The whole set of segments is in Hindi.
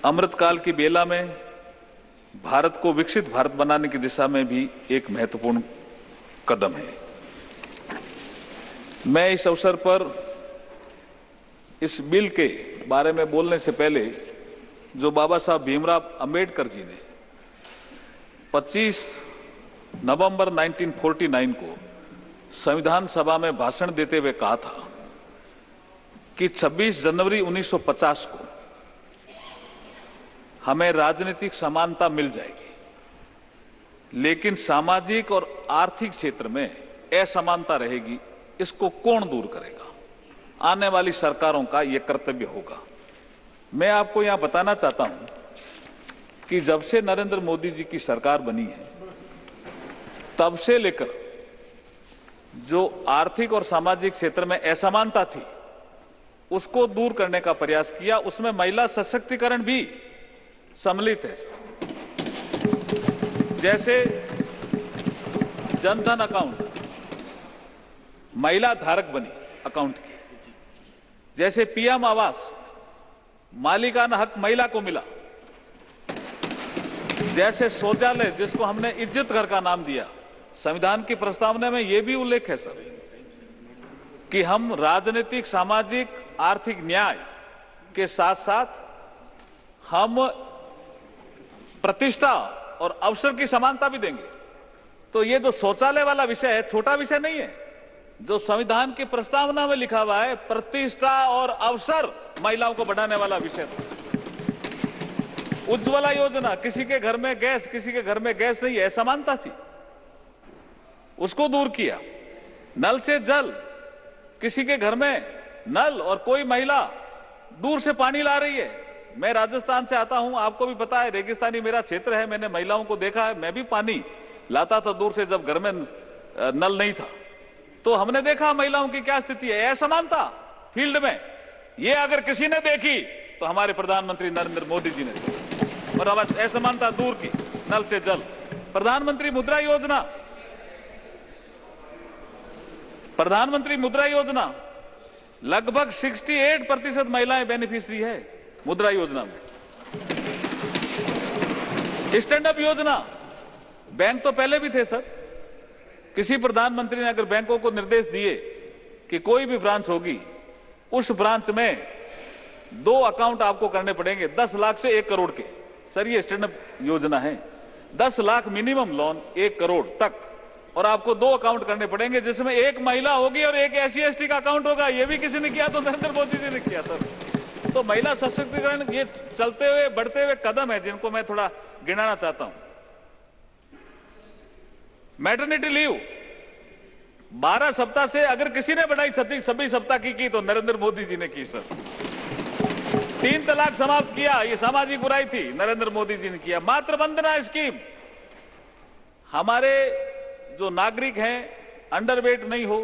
अमृतकाल की बेला में भारत को विकसित भारत बनाने की दिशा में भी एक महत्वपूर्ण कदम है। मैं इस अवसर पर इस बिल के बारे में बोलने से पहले जो बाबा साहब भीमराव अंबेडकर जी ने 25 नवंबर 1949 को संविधान सभा में भाषण देते हुए कहा था कि 26 जनवरी 1950 को हमें राजनीतिक समानता मिल जाएगी, लेकिन सामाजिक और आर्थिक क्षेत्र में असमानता रहेगी। इसको कौन दूर करेगा? आने वाली सरकारों का यह कर्तव्य होगा। मैं आपको यहां बताना चाहता हूं कि जब से नरेंद्र मोदी जी की सरकार बनी है, तब से लेकर जो आर्थिक और सामाजिक क्षेत्र में असमानता थी, उसको दूर करने का प्रयास किया। उसमें महिला सशक्तिकरण भी सम्मिलित है। जैसे जनधन अकाउंट, महिला धारक बनी अकाउंट की। जैसे पीएम आवास, मालिकाना हक महिला को मिला। जैसे शौचालय, जिसको हमने इज्जत घर का नाम दिया, संविधान की प्रस्तावना में यह भी उल्लेख है सर कि हम राजनीतिक, सामाजिक, आर्थिक न्याय के साथ साथ हम प्रतिष्ठा और अवसर की समानता भी देंगे। तो ये जो शौचालय वाला विषय है, छोटा विषय नहीं है। जो संविधान की प्रस्तावना में लिखा हुआ है, प्रतिष्ठा और अवसर महिलाओं को बढ़ाने वाला विषय था। उज्ज्वला योजना, किसी के घर में गैस, किसी के घर में गैस नहीं है, असमानता थी, उसको दूर किया। नल से जल, किसी के घर में नल और कोई महिला दूर से पानी ला रही है। मैं राजस्थान से आता हूं, आपको भी पता है, रेगिस्तानी मेरा क्षेत्र है। मैंने महिलाओं को देखा है, मैं भी पानी लाता था दूर से जब घर में नल नहीं था। तो हमने देखा महिलाओं की क्या स्थिति है, असमानता फील्ड में। ये अगर किसी ने देखी तो हमारे प्रधानमंत्री नरेंद्र मोदी जी ने, और असमानता दूर की, नल से जल। प्रधानमंत्री मुद्रा योजना, प्रधानमंत्री मुद्रा योजना, लगभग 68% महिलाएं बेनिफिशियरी है मुद्रा योजना में। स्टैंड अप योजना, बैंक तो पहले भी थे सर। किसी प्रधानमंत्री ने अगर बैंकों को निर्देश दिए कि कोई भी ब्रांच होगी, उस ब्रांच में 2 अकाउंट आपको करने पड़ेंगे 10 लाख से 1 करोड़ के। सर ये स्टैंड अप योजना है। 10 लाख मिनिमम लोन, 1 करोड़ तक, और आपको 2 अकाउंट करने पड़ेंगे, जिसमें एक महिला होगी और एक SC/ST का अकाउंट होगा। ये भी किसी ने किया तो नरेंद्र मोदी जी ने किया सर। तो महिला सशक्तिकरण, ये चलते हुए बढ़ते हुए कदम है जिनको मैं थोड़ा गिनाना चाहता हूं। मैटरनिटी लीव 12 सप्ताह से अगर किसी ने बढ़ाई 26 सप्ताह की तो नरेंद्र मोदी जी ने की सर। 3 तलाक समाप्त किया, ये सामाजिक बुराई थी, नरेंद्र मोदी जी ने किया। मातृ वंदना स्कीम, हमारे जो नागरिक हैं, अंडरवेट नहीं हो,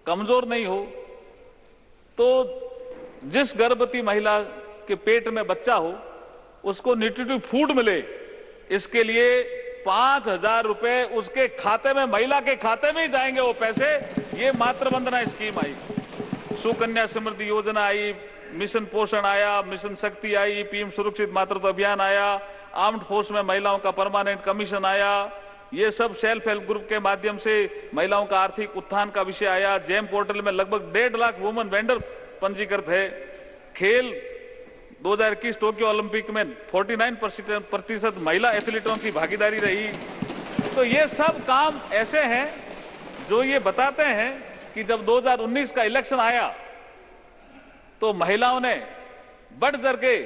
कमजोर नहीं हो, तो जिस गर्भवती महिला के पेट में बच्चा हो उसको न्यूट्रिटिव फूड मिले, इसके लिए 5,000 रुपए उसके खाते में, महिला के खाते में ही जाएंगे वो पैसे। ये मातृ वंदना स्कीम आई, सुकन्या समृद्धि योजना आई, मिशन पोषण आया, मिशन शक्ति आई, पीएम सुरक्षित मातृत्व अभियान आया, आर्म्ड फोर्स में महिलाओं का परमानेंट कमीशन आया। ये सब सेल्फ हेल्प ग्रुप के माध्यम से महिलाओं का आर्थिक उत्थान का विषय आया। जेम पोर्टल में लगभग 1.5 लाख वुमेन वेंडर पंजीकृत है। खेल 2021 टोक्यो ओलंपिक में 49% महिला एथलीटों की भागीदारी रही। तो ये सब काम ऐसे हैं जो ये बताते हैं कि जब 2019 का इलेक्शन आया तो महिलाओं ने बढ़ चढ़ के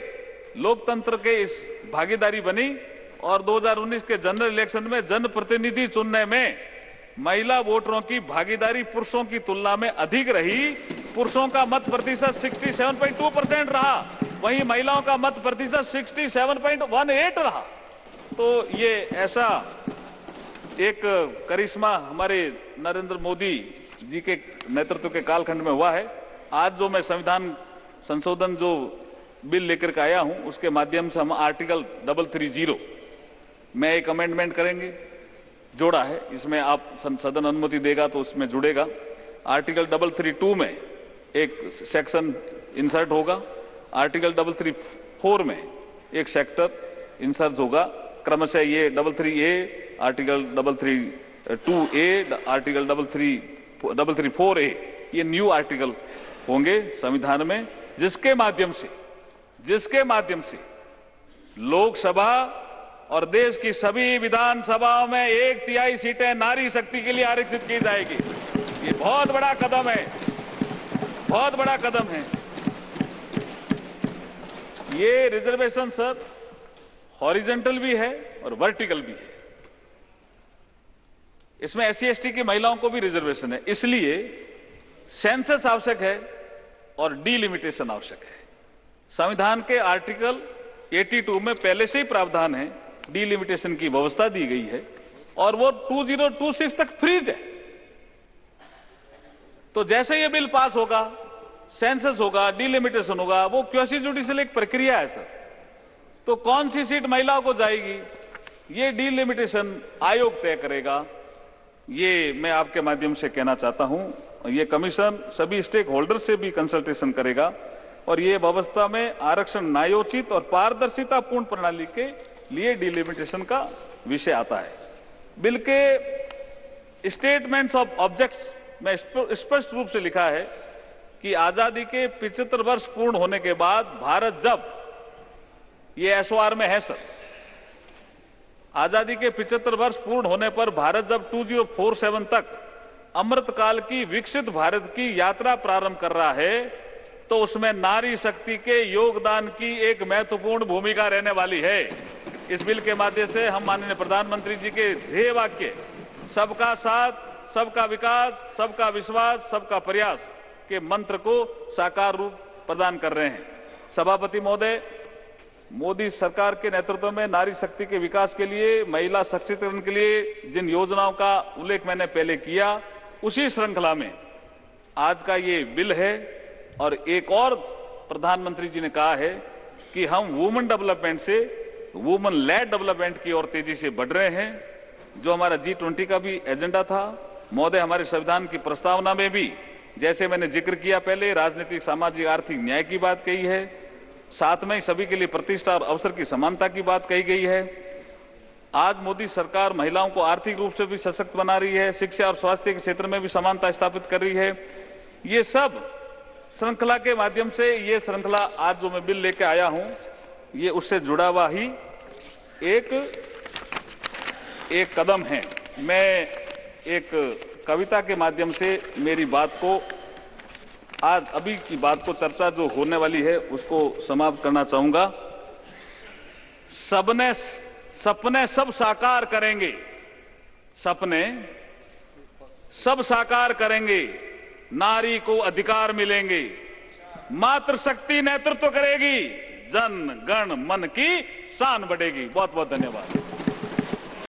लोकतंत्र के इस भागीदारी बनी, और 2019 के जनरल इलेक्शन में जनप्रतिनिधि चुनने में महिला वोटरों की भागीदारी पुरुषों की तुलना में अधिक रही। पुरुषों का मत प्रतिशत 67.2% रहा, वहीं महिलाओं का मत प्रतिशत 67.18 रहा। तो ये ऐसा एक करिश्मा हमारे नरेंद्र मोदी जी के नेतृत्व के कालखंड में हुआ है। आज जो मैं संविधान संशोधन जो बिल लेकर के आया हूं, उसके माध्यम से हम आर्टिकल 330 में एक अमेंडमेंट करेंगे, जोड़ा है। इसमें आप सदन अनुमति देगा तो उसमें जुड़ेगा। आर्टिकल 332 में एक सेक्शन इंसर्ट होगा। आर्टिकल 4 में एक सेक्टर इंसर्ज होगा, क्रमशः ये 33A, article 332A, article 334A, ये न्यू आर्टिकल होंगे संविधान में, जिसके माध्यम से लोकसभा और देश की सभी विधानसभाओं में 1/3 सीटें नारी शक्ति के लिए आरक्षित की जाएगी। ये बहुत बड़ा कदम है, बहुत बड़ा कदम है। ये रिजर्वेशन सर हॉरिजॉन्टल भी है और वर्टिकल भी है। इसमें SC/ST की महिलाओं को भी रिजर्वेशन है, इसलिए सेंसस आवश्यक है और डीलिमिटेशन आवश्यक है। संविधान के आर्टिकल 82 में पहले से ही प्रावधान है, डीलिमिटेशन की व्यवस्था दी गई है और वो 2026 तक फ्रीज है। तो जैसे ये बिल पास होगा, सेंसस होगा, डीलिमिटेशन होगा, वो क्वासी जुडिशियल एक प्रक्रिया है सर। तो कौन सी सीट महिलाओं को जाएगी, ये डीलिमिटेशन आयोग तय करेगा। ये मैं आपके माध्यम से कहना चाहता हूं। ये कमीशन सभी स्टेक होल्डर से भी कंसल्टेशन करेगा और ये व्यवस्था में आरक्षण न्यायोचित और पारदर्शितापूर्ण प्रणाली के लिए डीलिमिटेशन का विषय आता है। बिल के स्टेटमेंट्स ऑफ ऑब्जेक्ट्स में स्पष्ट रूप से लिखा है कि आजादी के 75 वर्ष पूर्ण होने के बाद भारत जब, ये SOR में है सर, आजादी के 75 वर्ष पूर्ण होने पर भारत जब 2047 तक अमृतकाल की विकसित भारत की यात्रा प्रारंभ कर रहा है, तो उसमें नारी शक्ति के योगदान की एक महत्वपूर्ण भूमिका रहने वाली है। इस बिल के माध्यम से हम माननीय प्रधानमंत्री जी के ध्येय वाक्य सबका साथ, सबका विकास, सबका विश्वास, सबका प्रयास के मंत्र को साकार रूप प्रदान कर रहे हैं। सभापति महोदय, मोदी सरकार के नेतृत्व में नारी शक्ति के विकास के लिए, महिला सशक्तिकरण के लिए जिन योजनाओं का उल्लेख मैंने पहले किया, उसी श्रृंखला में आज का ये बिल है। और एक और प्रधानमंत्री जी ने कहा है कि हम वुमेन डेवलपमेंट से वुमेन लेड डेवलपमेंट की ओर तेजी से बढ़ रहे हैं, जो हमारा G20 का भी एजेंडा था। महोदय, हमारे संविधान की प्रस्तावना में भी, जैसे मैंने जिक्र किया पहले, राजनीतिक, सामाजिक, आर्थिक न्याय की बात कही है, साथ में सभी के लिए प्रतिष्ठा और अवसर की समानता की बात कही गई है। आज मोदी सरकार महिलाओं को आर्थिक रूप से भी सशक्त बना रही है, शिक्षा और स्वास्थ्य के क्षेत्र में भी समानता स्थापित कर रही है। ये सब श्रृंखला के माध्यम से, ये श्रृंखला आज जो मैं बिल लेके आया हूं, ये उससे जुड़ा हुआ ही एक कदम है। मैं एक कविता के माध्यम से मेरी बात को, आज अभी की बात को, चर्चा जो होने वाली है, उसको समाप्त करना चाहूंगा। सपने सब साकार करेंगे, सपने सब साकार करेंगे, नारी को अधिकार मिलेंगे, मातृशक्ति नेतृत्व करेगी, जन गण मन की शान बढ़ेगी। बहुत बहुत धन्यवाद।